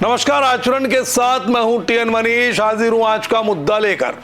नमस्कार, आचरण के साथ मैं हूं टीएन मनीष, हाजिर हूं आज का मुद्दा लेकर।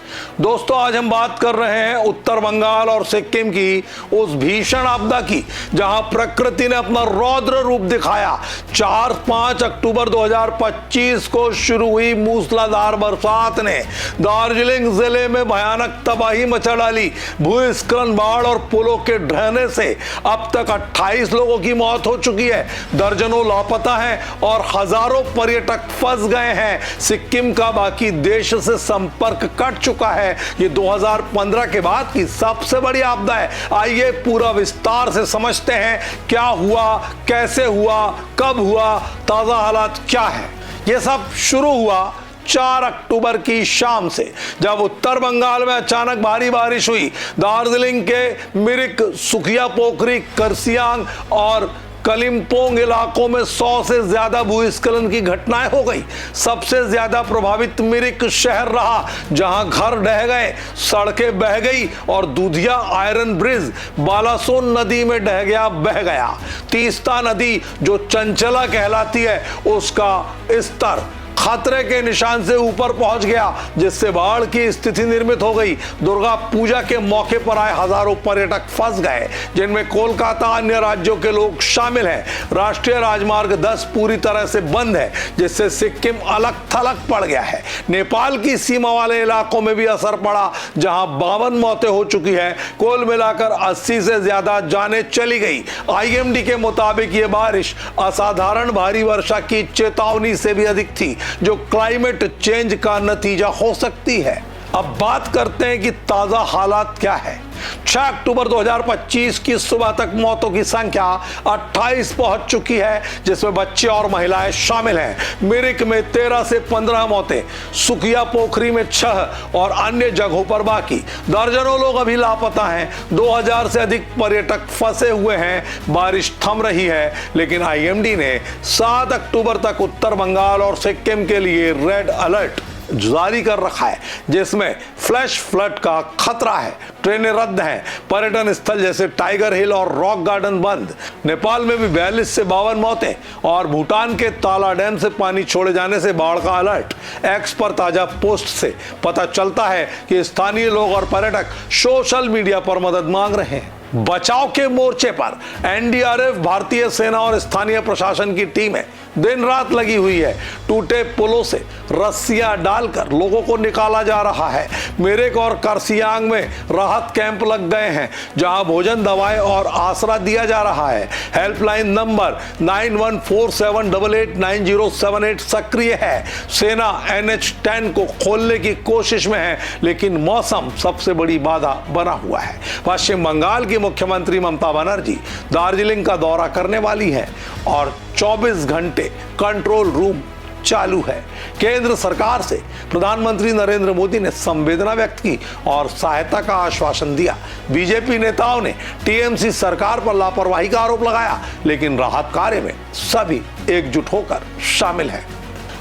दोस्तों, आज हम बात कर रहे हैं उत्तर बंगाल और सिक्किम की उस भीषण आपदा की जहां प्रकृति ने अपना रौद्र रूप दिखाया। 4-5 अक्टूबर 2025 को शुरू हुई मूसलाधार बरसात ने दार्जिलिंग जिले में भयानक तबाही मचा डाली। भूस्खलन, बाढ़ और पुलों के ढहने से अब तक 28 लोगों की मौत हो चुकी है, दर्जनों लापता हैं और हजारों पर्यटक फंस गए हैं। सिक्किम का बाकी देश से संपर्क कट चुका है। ये 2015 के बाद की सबसे बड़ी आपदा है। आइए पूरा विस्तार से समझते हैं क्या हुआ, कैसे हुआ, कब हुआ, ताजा हालात क्या है। ये सब शुरू हुआ 4 अक्टूबर की शाम से, जब उत्तर बंगाल में अचानक भारी बारिश हुई। दार्जिलिंग के मिरिक, सुखिया पोखरी, करसियांग और कलिम्पोंग इलाकों में 100 से ज्यादा भूस्खलन की घटनाएं हो गई। सबसे ज्यादा प्रभावित मिरिक शहर रहा, जहां घर ढह गए, सड़कें बह गई और दूधिया आयरन ब्रिज बालासोन नदी में बह गया। तीस्ता नदी जो चंचला कहलाती है, उसका स्तर खतरे के निशान से ऊपर पहुंच गया, जिससे बाढ़ की स्थिति निर्मित हो गई। दुर्गा पूजा के मौके पर आए हजारों पर्यटक फंस गए, जिनमें कोलकाता, अन्य राज्यों के लोग शामिल हैं। राष्ट्रीय राजमार्ग 10 पूरी तरह से बंद है, जिससे सिक्किम अलग थलग पड़ गया है। नेपाल की सीमा वाले इलाकों में भी असर पड़ा, जहां 52 मौतें हो चुकी हैं। कुल मिलाकर 80 से ज्यादा जानें चली गई। आईएमडी के मुताबिक ये बारिश असाधारण भारी वर्षा की चेतावनी से भी अधिक थी, जो क्लाइमेट चेंज का नतीजा हो सकती है। अब बात करते हैं कि ताजा हालात क्या है। 6 अक्टूबर 2025 की सुबह तक मौतों की संख्या 28 पहुंच चुकी है, जिसमें बच्चे और महिलाएं शामिल हैं। मिरिक में 13 से 15 मौतें, सुखिया पोखरी में 6 और अन्य जगहों पर बाकी। दर्जनों लोग अभी लापता हैं। 2000 से अधिक पर्यटक फंसे हुए हैं। बारिश थम रही है, लेकिन आईएमडी ने 7 अक्टूबर तक उत्तर बंगाल और सिक्किम के लिए रेड अलर्ट जारी कर रखा है, जिसमें फ्लैश फ्लड का खतरा है। ट्रेनें रद्द हैं, पर्यटन स्थल जैसे टाइगर हिल और रॉक गार्डन बंद। नेपाल में भी 42 से 52 मौतें और भूटान के ताला डैम से पानी छोड़े जाने से बाढ़ का अलर्ट। एक्स पर ताजा पोस्ट से पता चलता है कि स्थानीय लोग और पर्यटक सोशल मीडिया पर मदद मांग रहे हैं। बचाव के मोर्चे पर एनडीआरएफ, भारतीय सेना और स्थानीय प्रशासन की टीमें दिन रात लगी हुई है। टूटे पुलों से रस्सियां डालकर लोगों को निकाला जा रहा है। मिरिक और करसियांग में राहत कैंप लग गए हैं, जहां भोजन, दवाएं और आसरा दिया जा रहा है। हेल्पलाइन नंबर 9147889078 सक्रिय है। सेना NH10 को खोलने की कोशिश में है, लेकिन मौसम सबसे बड़ी बाधा बना हुआ है। पश्चिम बंगाल की मुख्यमंत्री ममता बनर्जी दार्जिलिंग का दौरा करने वाली है और 24 घंटे कंट्रोल रूम चालू है। केंद्र सरकार से प्रधानमंत्री नरेंद्र मोदी ने संवेदना व्यक्त की और सहायता का आश्वासन दिया। बीजेपी नेताओं ने टीएमसी सरकार पर लापरवाही का आरोप लगाया, लेकिन राहत कार्य में सभी एकजुट होकर शामिल हैं।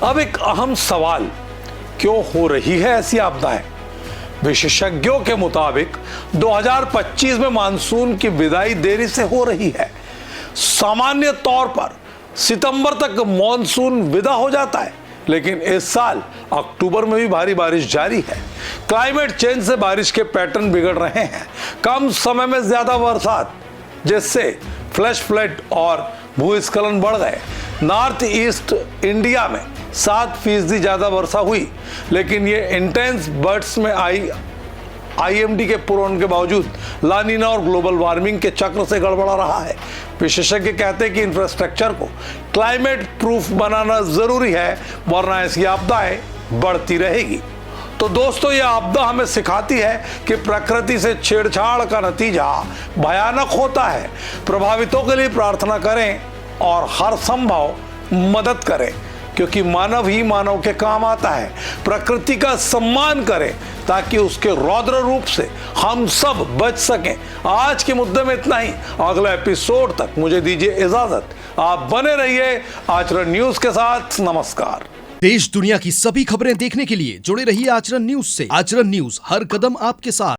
अब एक अहम सवाल, क्यों हो रही है ऐसी आपदाएं? विशेषज्ञों के मुताबिक 2025 में मानसून की विदाई देरी से हो रही है। सामान्य तौर पर सितंबर तक मॉनसून विदा हो जाता है, लेकिन इस साल अक्टूबर में भी भारी बारिश जारी है। क्लाइमेट चेंज से बारिश के पैटर्न बिगड़ रहे हैं। कम समय में ज्यादा बरसात, जिससे फ्लैश फ्लड और भूस्खलन बढ़ गए। नॉर्थ ईस्ट इंडिया में 7% ज्यादा वर्षा हुई, लेकिन ये इंटेंस बर्ड्स में आई आईएमडी के पूर्वानुमान के बावजूद लानीना और ग्लोबल वार्मिंग के चक्र से गड़बड़ा रहा है। विशेषज्ञ कहते हैं कि इंफ्रास्ट्रक्चर को क्लाइमेट प्रूफ बनाना जरूरी है, वरना ऐसी आपदाएं बढ़ती रहेगी। तो दोस्तों, यह आपदा हमें सिखाती है कि प्रकृति से छेड़छाड़ का नतीजा भयानक होता है। प्रभावितों के लिए प्रार्थना करें और हर संभव मदद करें, क्योंकि मानव ही मानव के काम आता है। प्रकृति का सम्मान करें ताकि उसके रौद्र रूप से हम सब बच सकें। आज के मुद्दे में इतना ही। अगला एपिसोड तक मुझे दीजिए इजाजत। आप बने रहिए आचरण न्यूज के साथ। नमस्कार। देश दुनिया की सभी खबरें देखने के लिए जुड़े रहिए आचरण न्यूज से। आचरण न्यूज, हर कदम आपके साथ।